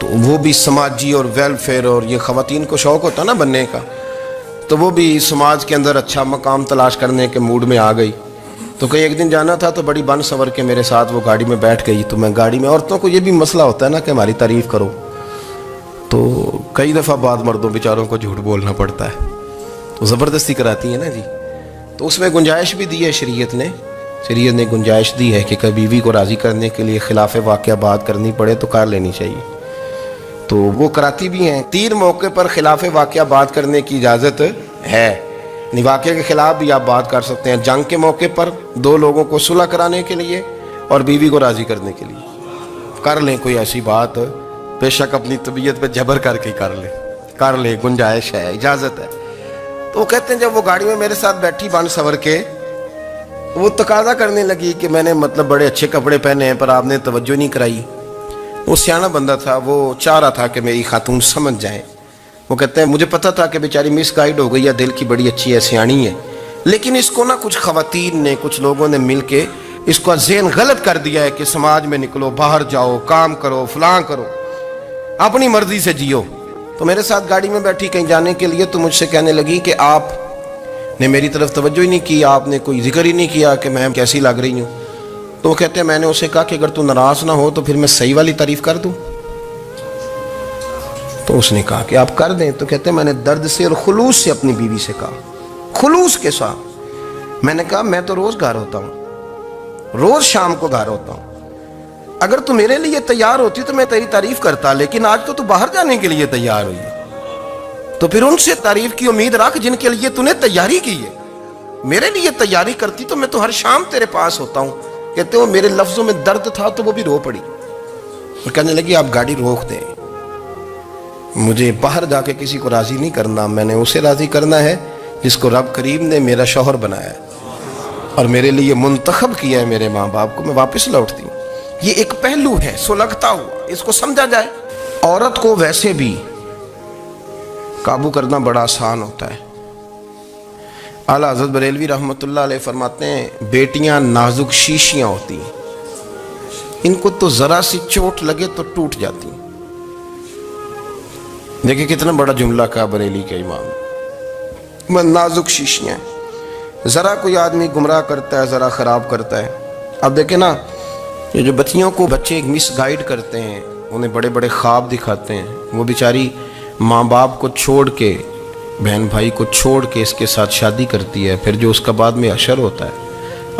تو وہ بھی سماجی اور ویلفیئر اور یہ خواتین کو شوق ہوتا نا بننے کا، تو وہ بھی سماج کے اندر اچھا مقام تلاش کرنے کے موڈ میں آ گئی۔ تو کئی ایک دن جانا تھا تو بڑی بن سور کے میرے ساتھ وہ گاڑی میں بیٹھ گئی۔ تو میں گاڑی میں، عورتوں کو یہ بھی مسئلہ ہوتا ہے نا کہ ہماری تعریف کرو، تو کئی دفعہ بعض مردوں بیچاروں کو جھوٹ بولنا پڑتا ہے، تو زبردستی کراتی ہیں نا جی۔ تو اس میں گنجائش بھی دی ہے شریعت نے گنجائش دی ہے کہ کبھی بیوی کو راضی کرنے کے لیے خلاف واقعہ بات کرنی پڑے تو کر لینی چاہیے، تو وہ کراتی بھی ہیں۔ 3 موقع پر خلاف واقعہ بات کرنے کی اجازت ہے، واقعے کے خلاف بھی آپ بات کر سکتے ہیں۔ جنگ کے موقع پر 2 لوگوں کو صلح کرانے کے لیے اور بیوی کو راضی کرنے کے لیے کر لیں کوئی ایسی بات، بے شک اپنی طبیعت پہ جبر کر کے کر لیں، گنجائش ہے، اجازت ہے۔ تو وہ کہتے ہیں جب وہ گاڑی میں میرے ساتھ بیٹھی بن سور کے، وہ تقاضا کرنے لگی کہ میں نے بڑے اچھے کپڑے پہنے ہیں پر آپ نے توجہ نہیں کرائی۔ وہ سیانا بندہ تھا، وہ چاہ رہا تھا کہ میری خاتون سمجھ جائیں۔ وہ کہتے ہیں مجھے پتا تھا کہ بیچاری مس گائیڈ ہو گئی ہے، دل کی بڑی اچھی ہے، سیانی ہے، لیکن اس کو کچھ خواتین نے، کچھ لوگوں نے مل کے اس کو ذہن غلط کر دیا ہے کہ سماج میں نکلو، باہر جاؤ، کام کرو، فلاں کرو، اپنی مرضی سے جیو۔ تو میرے ساتھ گاڑی میں بیٹھی کہیں جانے کے لیے، تو مجھ سے کہنے لگی کہ آپ نے میری طرف توجہ ہی نہیں کی، آپ نے کوئی ذکر ہی نہیں کیا کہ میں کیسی لگ رہی ہوں۔ تو وہ کہتے ہیں میں نے اسے کہا کہ اگر تو ناراض نہ ہو تو پھر میں صحیح والی تعریف کر دوں۔ تو اس نے کہا کہ آپ کر دیں۔ تو کہتے ہیں میں نے درد سے اور خلوص سے اپنی بیوی سے کہا، خلوص کے ساتھ میں نے کہا میں تو روز گھر ہوتا ہوں، روز شام کو گھر ہوتا ہوں، اگر تو میرے لیے تیار ہوتی تو میں تیری تعریف کرتا، لیکن آج تو باہر جانے کے لیے تیار ہوئی ہے، تو پھر ان سے تعریف کی امید رکھ جن کے لیے تو نے تیاری کی ہے۔ میرے لیے تیاری کرتی تو میں تو ہر شام تیرے پاس ہوتا ہوں۔ کہتے ہو میرے لفظوں میں درد تھا تو وہ بھی رو پڑی، اور کہنے لگی آپ گاڑی روک دیں، مجھے باہر جا کے کسی کو راضی نہیں کرنا، میں نے اسے راضی کرنا ہے جس کو رب کریم نے میرا شوہر بنایا ہے اور میرے لیے منتخب کیا ہے میرے ماں باپ کو، میں واپس لوٹتی ہوں۔ یہ ایک پہلو ہے سلگتا ہوا، اس کو سمجھا جائے۔ عورت کو ویسے بھی قابو کرنا بڑا آسان ہوتا ہے۔ اعلیٰ حضرت بریلوی رحمۃ اللہ علیہ فرماتے ہیں بیٹیاں نازک شیشیاں ہوتی ہیں، ان کو تو ذرا سی چوٹ لگے تو ٹوٹ جاتی ہیں۔ دیکھیں کتنا بڑا جملہ کہا بریلی کے امام، میں نازک شیشیاں، ذرا کوئی آدمی گمراہ کرتا ہے، ذرا خراب کرتا ہے۔ اب دیکھیں نا، یہ جو بچیوں کو بچے مس گائیڈ کرتے ہیں، انہیں بڑے بڑے خواب دکھاتے ہیں، وہ بیچاری ماں باپ کو چھوڑ کے، بہن بھائی کو چھوڑ کے اس کے ساتھ شادی کرتی ہے، پھر جو اس کا بعد میں حشر ہوتا ہے،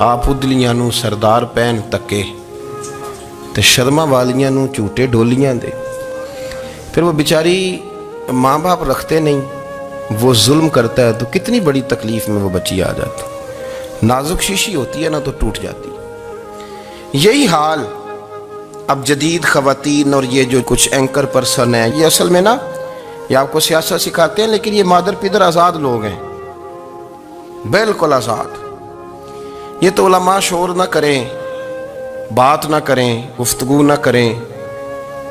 آپ ادلیاں نو سردار پہن تکے تے شرما والیاں نو چوٹے ڈولیاں دے۔ پھر وہ بیچاری ماں باپ رکھتے نہیں، وہ ظلم کرتا ہے، تو کتنی بڑی تکلیف میں وہ بچی آ جاتی، نازک شیشی ہوتی ہے نا تو ٹوٹ جاتی۔ یہی حال اب جدید خواتین اور یہ جو کچھ اینکر پرسن ہیں، یہ اصل میں نا یہ آپ کو سیاست سکھاتے ہیں، لیکن یہ مادر پیدر آزاد لوگ ہیں، بالکل آزاد۔ یہ تو علماء شور نہ کریں، بات نہ کریں، گفتگو نہ کریں،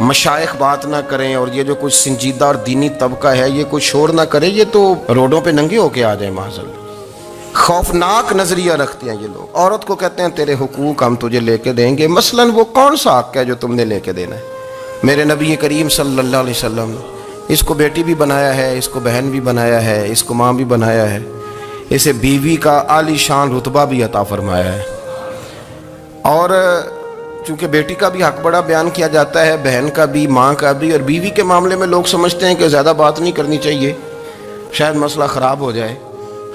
مشائخ بات نہ کریں، اور یہ جو کچھ سنجیدہ اور دینی طبقہ ہے یہ کوئی شور نہ کرے، یہ تو روڈوں پہ ننگے ہو کے آ جائیں معاذ اللہ۔ خوفناک نظریہ رکھتے ہیں یہ لوگ۔ عورت کو کہتے ہیں تیرے حقوق ہم تجھے لے کے دیں گے، مثلاً وہ کون سا حق ہے جو تم نے لے کے دینا ہے؟ میرے نبی کریم صلی اللہ علیہ وسلم نے اس کو بیٹی بھی بنایا ہے، اس کو بہن بھی بنایا ہے، اس کو ماں بھی بنایا ہے، اسے بیوی کا عالی شان رتبہ بھی عطا فرمایا ہے۔ اور چونکہ بیٹی کا بھی حق بڑا بیان کیا جاتا ہے، بہن کا بھی، ماں کا بھی، اور بیوی کے معاملے میں لوگ سمجھتے ہیں کہ زیادہ بات نہیں کرنی چاہیے، شاید مسئلہ خراب ہو جائے۔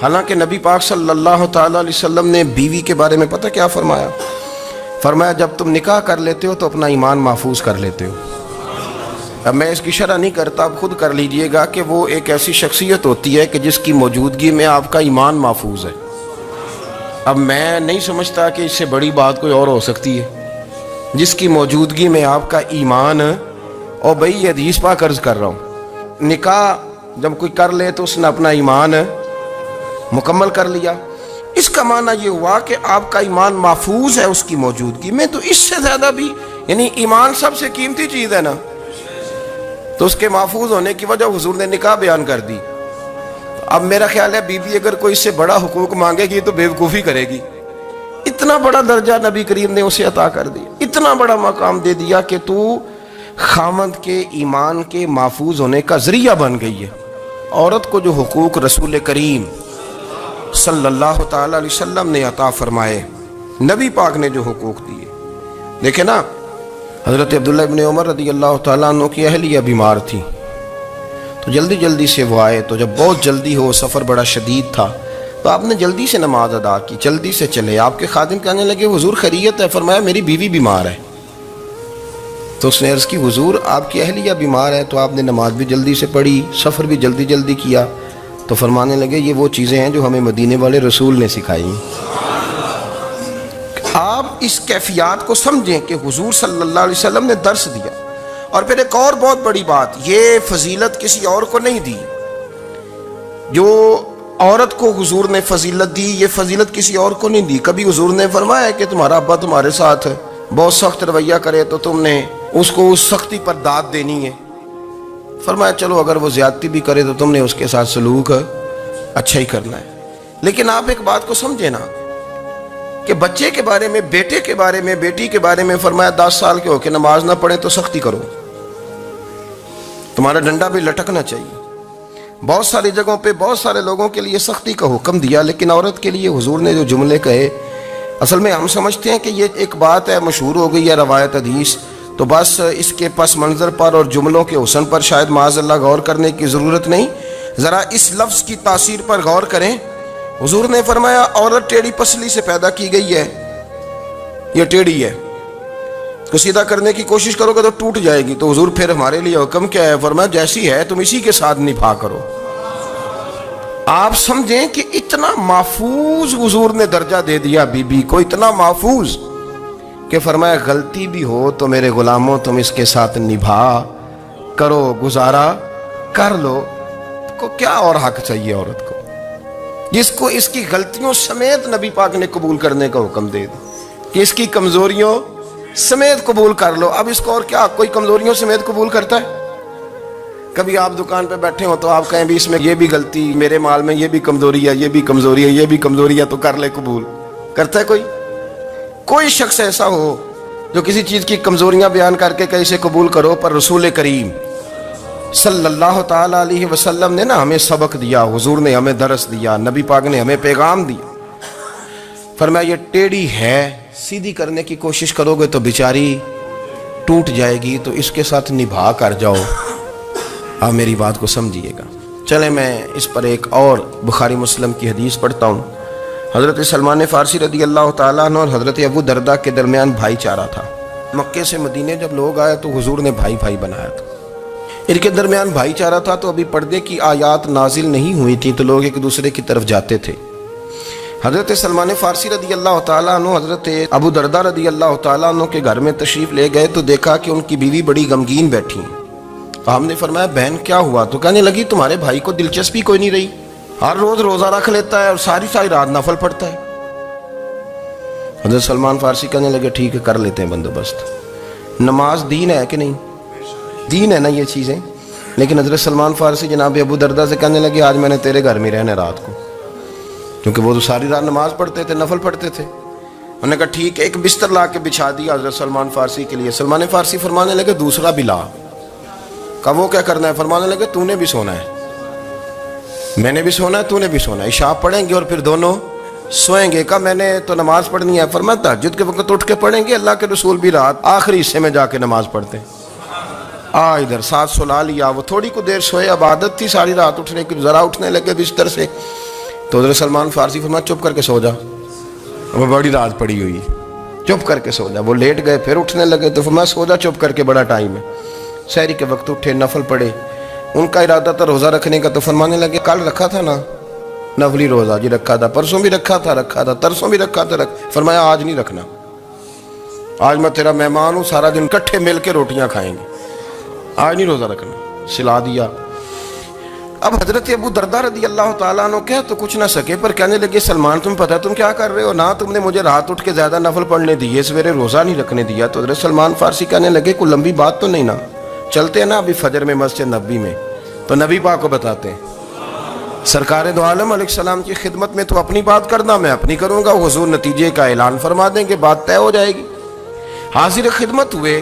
حالانکہ نبی پاک صلی اللہ تعالیٰ علیہ وسلم نے بیوی کے بارے میں پتہ کیا فرمایا؟ فرمایا جب تم نکاح کر لیتے ہو تو اپنا ایمان محفوظ کر لیتے ہو۔ اب میں اس کی شرح نہیں کرتا، اب خود کر لیجئے گا کہ وہ ایک ایسی شخصیت ہوتی ہے کہ جس کی موجودگی میں آپ کا ایمان محفوظ ہے۔ اب میں نہیں سمجھتا کہ اس سے بڑی بات کوئی اور ہو سکتی ہے، جس کی موجودگی میں آپ کا ایمان، اور بھئی یہ حدیث پاک عرض کر رہا ہوں، نکاح جب کوئی کر لے تو اس نے اپنا ایمان مکمل کر لیا۔ اس کا معنی یہ ہوا کہ آپ کا ایمان محفوظ ہے اس کی موجودگی میں، تو اس سے زیادہ بھی، یعنی ایمان سب سے قیمتی چیز ہے نا، تو اس کے محفوظ ہونے کی وجہ حضور نے نکاح بیان کر دی۔ اب میرا خیال ہے بیوی اگر کوئی اس سے بڑا حقوق مانگے گی تو بیوقوفی کرے گی۔ اتنا بڑا درجہ نبی کریم نے اسے عطا کر دیا، اتنا بڑا مقام دے دیا کہ تو خامد کے ایمان کے محفوظ ہونے کا ذریعہ بن گئی ہے۔ عورت کو جو حقوق رسول کریم صلی اللہ تعالی علیہ وسلم نے عطا فرمائے، نبی پاک نے جو حقوق دیے، دیکھیں نا، حضرت عبداللہ ابن عمر رضی اللہ تعالیٰ عنہ کی اہلیہ بیمار تھی، تو جلدی جلدی سے وہ آئے، تو جب بہت جلدی ہو، سفر بڑا شدید تھا، تو آپ نے جلدی سے نماز ادا کی، جلدی سے چلے۔ آپ کے خادم کہنے لگے حضور خیریت ہے؟ فرمایا میری بیوی بیمار ہے۔ تو اس نے عرض کی حضور آپ کی اہلیہ بیمار ہے، تو آپ نے نماز بھی جلدی سے پڑھی، سفر بھی جلدی جلدی کیا۔ تو فرمانے لگے یہ وہ چیزیں ہیں جو ہمیں مدینے والے رسول نے سکھائی۔ آپ اس کیفیات کو سمجھیں کہ حضور صلی اللہ علیہ وسلم نے درس دیا۔ اور پھر ایک اور بہت بڑی بات، یہ فضیلت کسی اور کو نہیں دی، جو عورت کو حضور نے فضیلت دی، یہ فضیلت کسی اور کو نہیں دی۔ کبھی حضور نے فرمایا کہ تمہارا ابا تمہارے ساتھ بہت سخت رویہ کرے تو تم نے اس کو اس سختی پر داد دینی ہے؟ فرمایا چلو اگر وہ زیادتی بھی کرے تو تم نے اس کے ساتھ سلوک اچھا ہی کرنا ہے۔ لیکن آپ ایک بات کو سمجھے نا کہ بچے کے بارے میں، بیٹے کے بارے میں، بیٹی کے بارے میں فرمایا 10 سال کے ہو کے نماز نہ پڑھیں تو سختی کرو، تمہارا ڈنڈا بھی لٹکنا چاہیے۔ بہت ساری جگہوں پہ بہت سارے لوگوں کے لیے سختی کا حکم دیا، لیکن عورت کے لیے حضور نے جو جملے کہے، اصل میں ہم سمجھتے ہیں کہ یہ ایک بات ہے، مشہور ہو گئی ہے روایت حدیث، تو بس اس کے پس منظر پر اور جملوں کے حسن پر شاید معاذ اللہ غور کرنے کی ضرورت نہیں۔ ذرا اس لفظ کی تاثیر پر غور کریں۔ حضور نے فرمایا عورت ٹیڑھی پسلی سے پیدا کی گئی ہے، یہ ٹیڑھی ہے، تو سیدھا کرنے کی کوشش کرو گے تو ٹوٹ جائے گی۔ تو حضور پھر ہمارے لیے حکم کیا ہے؟ فرمایا جیسی ہے تم اسی کے ساتھ نبھا کرو۔ آپ سمجھیں کہ اتنا محفوظ حضور نے درجہ دے دیا بی بی کو، اتنا محفوظ کہ فرمایا غلطی بھی ہو تو میرے غلاموں تم اس کے ساتھ نبھا کرو، گزارا کر لو۔ کو کیا اور حق چاہیے عورت کو، جس کو اس کی غلطیوں سمیت نبی پاک نے قبول کرنے کا حکم دے دی کہ اس کی کمزوریوں سمیت قبول کر لو۔ اب اس کو اور کیا کوئی کمزوریوں سمیت قبول کرتا ہے؟ کبھی آپ دکان پہ بیٹھے ہو تو آپ کہیں بھی اس میں یہ بھی غلطی، میرے مال میں یہ بھی کمزوری ہے، یہ بھی کمزوری ہے، یہ بھی کمزوری ہے، تو کر لے قبول؟ کرتا ہے کوئی؟ کوئی شخص ایسا ہو جو کسی چیز کی کمزوریاں بیان کر کے کہ اسے قبول کرو؟ پر رسول کریم صلی اللہ تعالی علیہ وسلم نے نا ہمیں سبق دیا، حضور نے ہمیں درس دیا، نبی پاک نے ہمیں پیغام دیا۔ فرمایا یہ ٹیڑھی ہے، سیدھی کرنے کی کوشش کرو گے تو بیچاری ٹوٹ جائے گی، تو اس کے ساتھ نبھا کر جاؤ۔ آپ میری بات کو سمجھیے گا۔ چلیں میں اس پر ایک اور بخاری مسلم کی حدیث پڑھتا ہوں۔ حضرت سلمان فارسی رضی اللہ تعالیٰ عنہ اور حضرت ابو دردہ کے درمیان بھائی چارہ تھا۔ مکے سے مدینے جب لوگ آئے تو حضور نے بھائی بھائی بنایا تھا، ان کے درمیان بھائی چارہ تھا، تو ابھی پردے کی آیات نازل نہیں ہوئی تھیں، تو لوگ ایک دوسرے کی طرف جاتے تھے۔ حضرت سلمان فارسی رضی اللہ تعالیٰ عنہ حضرت ابو دردہ رضی اللہ تعالیٰ عنہ کے گھر میں تشریف لے گئے تو دیکھا کہ ان کی بیوی بڑی غمگین بیٹھی ہیں۔ ہم نے فرمایا بہن کیا ہوا؟ تو کہنے لگی تمہارے بھائی کو دلچسپی کوئی نہیں رہی، ہر روز روزہ رکھ لیتا ہے اور ساری ساری رات نفل پڑھتا ہے۔ حضرت سلمان فارسی کہنے لگے ٹھیک ہے کر لیتے ہیں بندوبست۔ نماز دین ہے کہ نہیں؟ دین ہے نا یہ چیزیں۔ لیکن حضرت سلمان فارسی جناب ابو دردہ سے کہنے لگے آج میں نے تیرے گھر میں رہنا رات کو، کیونکہ وہ تو ساری رات نماز پڑھتے تھے، نفل پڑھتے تھے۔ انہوں نے کہا ٹھیک ہے، ایک بستر لا کے بچھا دیا حضرت سلمان فارسی کے لیے۔ سلمان فارسی فرمانے لگے دوسرا بھی لا۔ کہا وہ کیا کرنا ہے؟ فرمانے لگے تو نے بھی سونا ہے، میں نے بھی سونا ہے، تو نے بھی سونا ہے، عشاء پڑھیں گے اور پھر دونوں سوئیں گے۔ کہا میں نے تو نماز پڑھنی ہے۔ فرمایا تہجد کے وقت اٹھ کے پڑھیں گے، اللہ کے رسول بھی رات آخری حصے میں جا کے نماز پڑھتے ہیں۔ ادھر ساتھ سلا لیا، وہ تھوڑی کو دیر سوئے، اب عادت تھی ساری رات اٹھنے کی، ذرا اٹھنے لگے بستر سے تو حضرت سلمان فارسی فرمایا چپ کر کے سو جا، وہ بڑی رات پڑی ہوئی، چپ کر کے سو جا۔ وہ لیٹ گئے، پھر اٹھنے لگے تو فرمایا سو جا چپ کر کے، بڑا ٹائم ہے۔ سحری کے وقت اٹھے، نفل پڑھے، ان کا ارادہ تھا روزہ رکھنے کا، تو فرمانے لگے کل رکھا تھا نا نفلی روزہ؟ جی رکھا تھا۔ پرسوں بھی رکھا تھا، ترسوں بھی رکھا تھا۔ فرمایا آج نہیں رکھنا، آج میں تیرا مہمان ہوں، سارا دن کٹھے مل کے روٹیاں کھائیں گے، آج نہیں روزہ رکھنا۔ سلا دیا۔ اب حضرت ابو دردہ رضی اللہ تعالیٰ عنہ کہہ تو کچھ نہ سکے، پر کہنے لگے سلمان تم پتہ تم کیا کر رہے ہو، نہ تم نے مجھے رات اٹھ کے زیادہ نفل پڑھنے دیے، سویرے روزہ نہیں رکھنے دیا۔ تو حضرت سلمان فارسی کہنے لگے کوئی لمبی بات تو نہیں نا، چلتے ہیں نا ابھی فجر میں مسجد نبی میں، تو نبی پاک کو بتاتے ہیں۔ سرکار دو عالم علیہ السلام کی خدمت میں تو اپنی بات کرنا، میں اپنی کروں گا، حضور نتیجے کا اعلان فرما دیں گے، بات طے ہو جائے گی۔ حاضر خدمت ہوئے،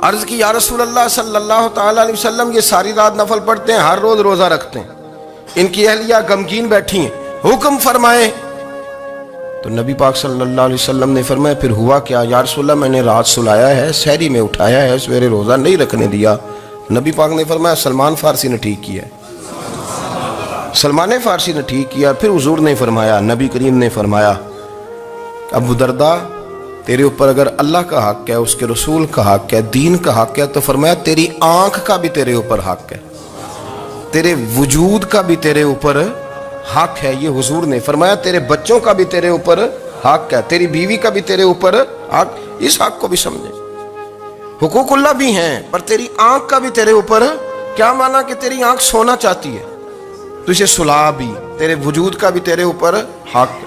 عرض کی یا رسول اللہ صلی اللہ تعالی علیہ وسلم یہ ساری رات نفل پڑھتے ہیں، ہر روز روزہ رکھتے ہیں، ان کی اہلیہ غمگین بیٹھی ہیں، حکم فرمائیں۔ تو نبی پاک صلی اللہ علیہ وسلم نے فرمایا پھر ہوا کیا؟ یا رسول اللہ میں نے رات سلایا ہے، سحری میں اٹھایا ہے، سویرے روزہ نہیں رکھنے دیا۔ نبی پاک نے فرمایا سلمان فارسی نے ٹھیک کیا ہے، سلمان فارسی نے ٹھیک کیا۔ پھر حضور نے فرمایا، نبی کریم نے فرمایا ابو دردہ تیرے اوپر اگر اللہ کا حق ہے، اس کے رسول کا حق ہے، دین کا حق ہے، تو فرمایا تیری آنکھ کا بھی تیرے اوپر حق ہے، تیرے وجود کا بھی تیرے اوپر حق ہے۔ یہ حضور نے فرمایا تیرے بچوں کا بھی تیرے اوپر حق ہے، تیری بیوی کا بھی تیرے اوپر حق۔ اس حق کو بھی سمجھے، حقوق اللہ بھی ہیں، پر تیری آنکھ کا بھی تیرے اوپر کیا مانا کہ تیری آنکھ سونا چاہتی ہے تو اسے سلا بھی، تیرے وجود کا بھی تیرے اوپر حق،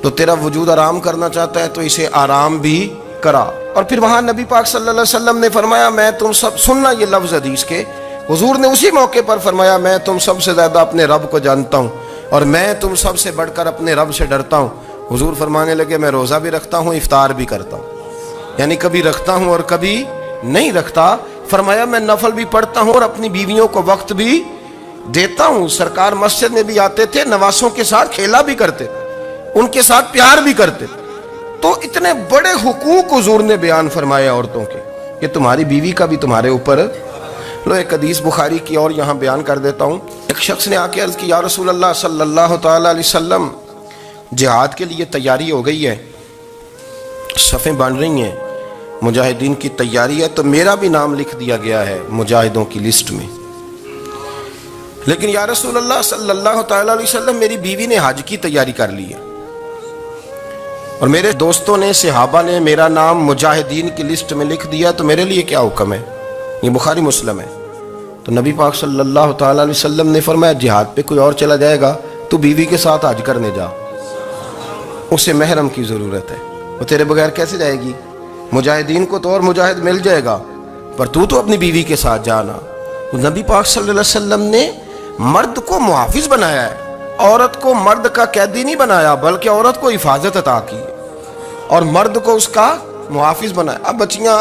تو تیرا وجود آرام کرنا چاہتا ہے تو اسے آرام بھی کرا۔ اور پھر وہاں نبی پاک صلی اللہ علیہ وسلم نے فرمایا میں تم سب، سننا یہ لفظ حدیث کے، حضور نے اسی موقع پر فرمایا میں تم سب سے زیادہ اپنے رب کو جانتا ہوں اور میں تم سب سے بڑھ کر اپنے رب سے ڈرتا ہوں۔ حضور فرمانے لگے میں روزہ بھی رکھتا ہوں، افطار بھی کرتا ہوں، یعنی کبھی رکھتا ہوں اور کبھی نہیں رکھتا۔ فرمایا میں نفل بھی پڑھتا ہوں اور اپنی بیویوں کو وقت بھی دیتا ہوں۔ سرکار مسجد میں بھی آتے تھے، نواسوں کے ساتھ کھیلا بھی کرتے، ان کے ساتھ پیار بھی کرتے۔ تو اتنے بڑے حقوق حضور نے بیان فرمائے عورتوں کے کہ تمہاری بیوی کا بھی تمہارے اوپر۔ لو ایک حدیث بخاری کی اور یہاں بیان کر دیتا ہوں۔ ایک شخص نے آ کے عرض کی یا رسول اللہ صلی اللہ تعالی علیہ وسلم جہاد کے لیے تیاری ہو گئی ہے، صفیں بن رہی ہیں، مجاہدین کی تیاری ہے، تو میرا بھی نام لکھ دیا گیا ہے مجاہدوں کی لسٹ میں، لیکن یا رسول اللہ صلی اللہ تعالی علیہ وسلم میری بیوی نے حج کی تیاری کر لی ہے اور میرے دوستوں نے، صحابہ نے میرا نام مجاہدین کی لسٹ میں لکھ دیا، تو میرے لیے کیا حکم ہے؟ یہ بخاری مسلم ہے۔ تو نبی پاک صلی اللہ تعالی علیہ وسلم نے فرمایا جہاد پہ کوئی اور چلا جائے گا تو بیوی کے ساتھ حج کرنے جا، اسے محرم کی ضرورت ہے، وہ تیرے بغیر کیسے جائے گی؟ مجاہدین کو تو اور مجاہد مل جائے گا، پر تو اپنی بیوی کے ساتھ جانا۔ تو نبی پاک صلی اللہ علیہ وسلم نے مرد کو محافظ بنایا ہے، عورت کو مرد کا قیدی نہیں بنایا، بلکہ عورت کو حفاظت عطا کی اور مرد کو اس کا محافظ بنایا۔ اب بچیاں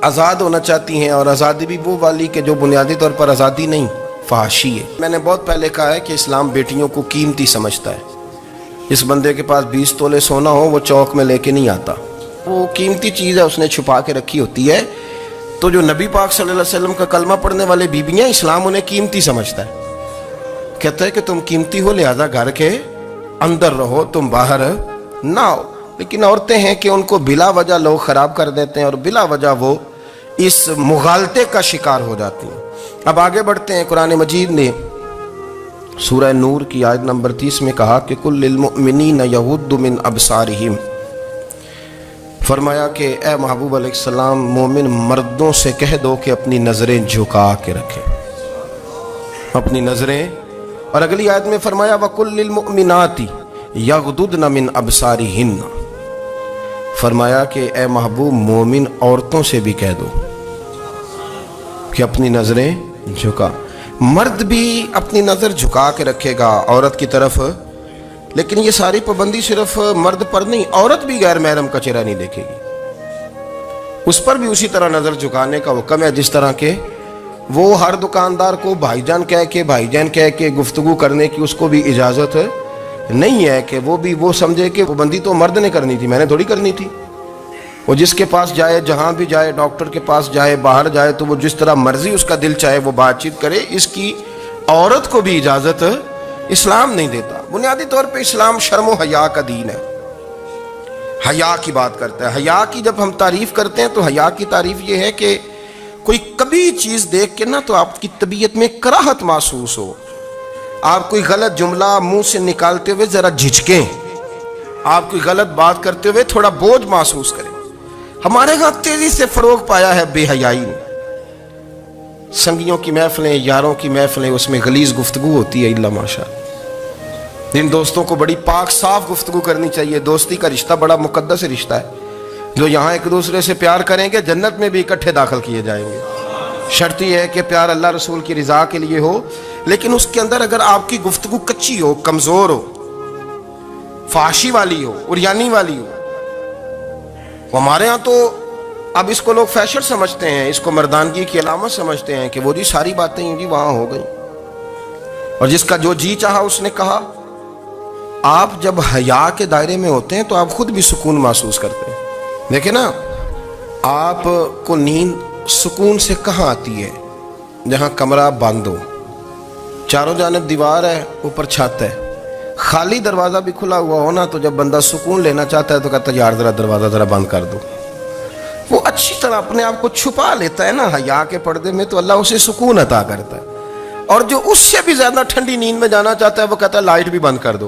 آزاد ہونا چاہتی ہیں، اور آزادی بھی وہ والی کہ جو بنیادی طور پر آزادی نہیں، فحاشی ہے۔ میں نے بہت پہلے کہا ہے کہ اسلام بیٹیوں کو قیمتی سمجھتا ہے۔ جس بندے کے پاس 20 تولے سونا ہو وہ چوک میں لے کے نہیں آتا، وہ قیمتی چیز ہے، اس نے چھپا کے رکھی ہوتی ہے۔ تو جو نبی پاک صلی اللہ علیہ وسلم کا کلمہ پڑھنے والے بیبیاں، اسلام انہیں قیمتی سمجھتا ہے، کہتا ہے کہ تم قیمتی ہو لہذا گھر کے اندر رہو، تم باہر نہ ہو۔ لیکن عورتیں ہیں کہ ان کو بلا وجہ لوگ خراب کر دیتے ہیں اور بلا وجہ وہ اس مغالطے کا شکار ہو جاتی ہیں۔ اب آگے بڑھتے ہیں۔ قرآن مجید نے سورہ نور کی آیت نمبر 30 میں کہا کہ کل للمؤمنین یغضوا من ابصارہم، فرمایا کہ اے محبوب علیہ السلام مومن مردوں سے کہہ دو کہ اپنی نظریں جھکا کے رکھیں، اپنی نظریں۔ اور اگلی آیت میں فرمایا وَقُلْ لِلْمُؤْمِنَاتِ يَغْضُضْنَ مِنْ أَبْصَارِهِنَّ، فرمایا کہ اے محبوب مومن عورتوں سے بھی کہہ دو کہ اپنی نظریں جھکا۔ مرد بھی اپنی نظر جھکا کے رکھے گا عورت کی طرف، لیکن یہ ساری پابندی صرف مرد پر نہیں، عورت بھی غیر محرم کا چہرہ نہیں دیکھے گی، اس پر بھی اسی طرح نظر جھکانے کا حکم ہے، جس طرح کہ وہ ہر دکاندار کو بھائی جان کہہ کے گفتگو کرنے کی اس کو بھی اجازت نہیں ہے کہ وہ سمجھے کہ پابندی تو مرد نے کرنی تھی، میں نے تھوڑی کرنی تھی۔ وہ جس کے پاس جائے، جہاں بھی جائے، ڈاکٹر کے پاس جائے، باہر جائے، تو وہ جس طرح مرضی اس کا دل چاہے وہ بات چیت کرے، اس کی عورت کو بھی اجازت اسلام نہیں دیتا۔ بنیادی طور پہ اسلام شرم و حیا کا دین ہے، حیا کی بات کرتا ہے۔ حیا کی جب ہم تعریف کرتے ہیں تو حیا کی تعریف یہ ہے کہ کوئی کبھی چیز دیکھ کے نا تو آپ کی طبیعت میں کراہت محسوس ہو، آپ کوئی غلط جملہ منہ سے نکالتے ہوئے ذرا جھجکیں، آپ کوئی غلط بات کرتے ہوئے تھوڑا بوجھ محسوس کریں۔ ہمارے ہاں تیزی سے فروغ پایا ہے بے حیائی نے، سنگیوں کی محفلیں، یاروں کی محفلیں، اس میں غلیظ گفتگو ہوتی ہے، الا ماشاء اللہ۔ ان دوستوں کو بڑی پاک صاف گفتگو کرنی چاہیے۔ دوستی کا رشتہ بڑا مقدس رشتہ ہے، جو یہاں ایک دوسرے سے پیار کریں گے جنت میں بھی اکٹھے داخل کیے جائیں گے۔ شرط یہ ہے کہ پیار اللہ رسول کی رضا کے لیے ہو، لیکن اس کے اندر اگر آپ کی گفتگو کچی ہو، کمزور ہو، فحاشی والی ہو، عریانی والی ہو، ہمارے ہاں تو اب اس کو لوگ فیشن سمجھتے ہیں، اس کو مردانگی کی علامت سمجھتے ہیں کہ وہ جی ساری باتیں جی وہاں ہو گئی، اور جس کا جو جی چاہا اس نے کہا۔ آپ جب حیا کے دائرے میں ہوتے ہیں تو آپ خود بھی سکون محسوس کرتے ہیں۔ دیکھیں نا، آپ کو نیند سکون سے کہاں آتی ہے؟ جہاں کمرہ بند ہو، چاروں جانب دیوار ہے، اوپر چھت ہے، خالی دروازہ بھی کھلا ہوا ہو نا، تو جب بندہ سکون لینا چاہتا ہے تو کہتا ہے یار ذرا دروازہ ذرا بند کر دو۔ وہ اچھی طرح اپنے آپ کو چھپا لیتا ہے نا حیا کے پردے میں، تو اللہ اسے سکون عطا کرتا ہے۔ اور جو اس سے بھی زیادہ ٹھنڈی نیند میں جانا چاہتا ہے وہ کہتا ہے لائٹ بھی بند کر دو۔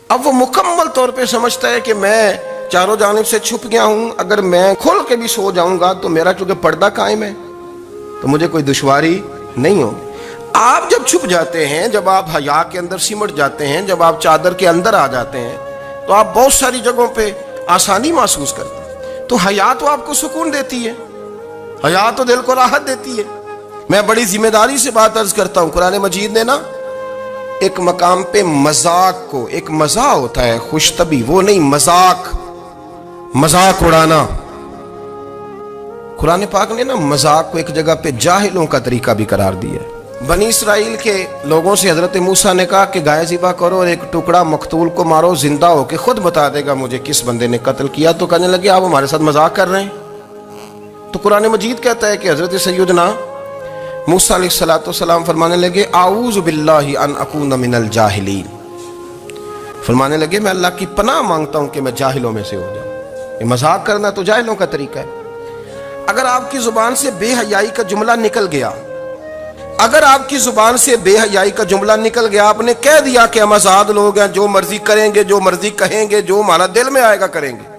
اب وہ مکمل طور پہ سمجھتا ہے کہ میں چاروں جانب سے چھپ گیا ہوں، اگر میں کھول کے بھی سو جاؤں گا تو میرا چونکہ پردہ قائم ہے تو مجھے کوئی دشواری نہیں ہوگی۔ آپ جب چھپ جاتے ہیں، جب آپ حیا کے اندر سمٹ جاتے ہیں، جب آپ چادر کے اندر آ جاتے ہیں تو آپ بہت ساری جگہوں پہ آسانی محسوس کرتے ہیں۔ تو حیا تو آپ کو سکون دیتی ہے، حیا تو دل کو راحت دیتی ہے۔ میں بڑی ذمہ داری سے بات عرض کرتا ہوں، قرآن مجید نے نا ایک مقام پہ مذاق کو، ایک مزاح ہوتا ہے خوش طبی، وہ نہیں مذاق اڑانا، قرآن پاک نے نا مذاق کو ایک جگہ پہ جاہلوں کا طریقہ بھی قرار دیا ہے۔ بنی اسرائیل کے لوگوں سے حضرت موسیٰ نے کہا کہ گائے ذبح کرو اور ایک ٹکڑا مقتول کو مارو، زندہ ہو کے خود بتا دے گا مجھے کس بندے نے قتل کیا۔ تو کہنے لگے آپ ہمارے ساتھ مذاق کر رہے ہیں۔ تو قرآن مجید کہتا ہے کہ حضرت سیدنا موسیٰ علیہ السلام فرمانے لگے اعوذ باللہ ان اکون من الجاہلین، فرمانے لگے میں اللہ کی پناہ مانگتا ہوں کہ میں جاہلوں میں سے ہو جاؤں۔ یہ مذاق کرنا تو جاہلوں کا طریقہ ہے۔ اگر آپ کی زبان سے بے حیائی کا جملہ نکل گیا، اگر آپ کی زبان سے بے حیائی کا جملہ نکل گیا، آپ نے کہہ دیا کہ ہم آزاد لوگ ہیں، جو مرضی کریں گے، جو مرضی کہیں گے، جو ہمارا دل میں آئے گا کریں گے،